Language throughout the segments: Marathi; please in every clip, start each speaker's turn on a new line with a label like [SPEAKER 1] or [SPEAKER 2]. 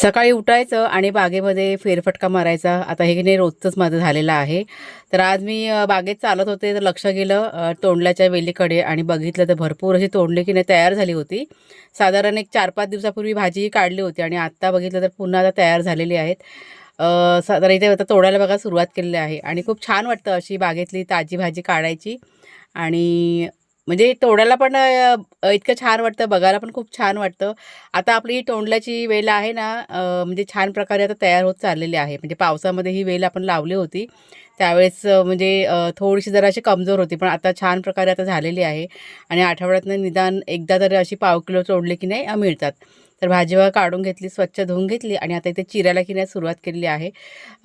[SPEAKER 1] सकाळी उठायचं आणि बागेमध्ये फेरफटका मारायचा. आता हे की नाही रोजचंच माझं झालेलं आहे. तर आज मी बागेत चालत होते तर लक्ष गेलं तोंडल्याच्या वेलीकडे आणि बघितलं तर भरपूर अशी तोंडली की नाही तयार झाली होती. साधारण एक 4-5 दिवसापूर्वी भाजी काढली होती आणि आत्ता बघितलं तर पुन्हा आता तयार झालेली आहेत. साधारण इथे आता तोडायला बघा सुरुवात केलेली आहे आणि खूप छान वाटतं अशी बागेतली ताजी भाजी काढायची आणि म्हणजे तोडायला पण इतकं छान वाटतं, बघायला पण खूप छान वाटतं. आता आपली ही तोंडल्याची वेल आहे ना म्हणजे छान प्रकारे आता तयार होत चाललेली आहे. म्हणजे पावसामध्ये ही वेल आपण लावली होती. त्यावेळेस म्हणजे थोडीशी जराशी कमजोर होती, पण आता छान प्रकारे आता झालेली आहे आणि आठवड्यातनं निदान एकदा तरी अशी पाव किलो तोडले की नाही मिळतात. तर भाजी बघा काढून घेतली, स्वच्छ धुवून घेतली आणि आता इथे चिरायला की नाही सुरुवात केलेली आहे.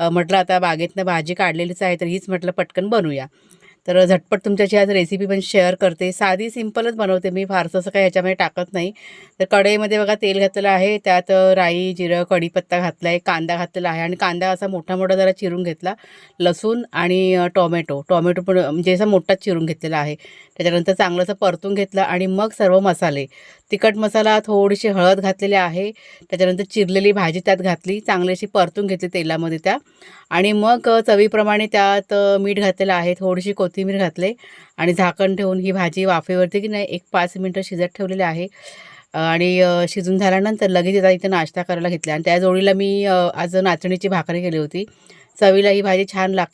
[SPEAKER 1] म्हटलं आता बागेतनं भाजी काढलेलीच आहे, तर हीच म्हटलं पटकन बनवूया. तर झटपट तुमच्याशी आज रेसिपी पण शेअर करते. साधी सिंपलच बनवते मी, फारसं असं काही ह्याच्यामध्ये टाकत नाही. तर कढईमध्ये बघा तेल घातलेलं आहे. त्यात राई, जिरं, कढीपत्ता घातला आहे, कांदा घातलेला आहे आणि कांदा असा मोठा-मोठा जरा चिरून घेतला. लसूण आणि टोमॅटो. टोमॅटो पण म्हणजे असा मोठाच चिरून घेतलेला आहे. त्याच्यानंतर चांगलं असं परतून घेतलं आणि मग सर्व मसाले. तिखट मसाला, थोडीशी हळद घातलेली आहे. त्याच्यानंतर चिरलेली भाजी त्यात घातली. चांगली अशी परतून घेतली तेलामध्ये त्या आणि मग चवीप्रमाणे त्यात मीठ घातलेलं आहे. थोडीशी कोथिंबीर घातली आणि झाकण ठेवून ही भाजी वाफेवरती की नाही एक 5 मिनिटं शिजत ठेवलेली आहे. आणि शिजून झाल्यानंतर लगेच आता इथं नाश्ता करायला घेतला आणि त्या जोडीला मी आज नाचणीची भाकरी केली होती. चवीला ही भाजी छान लागते.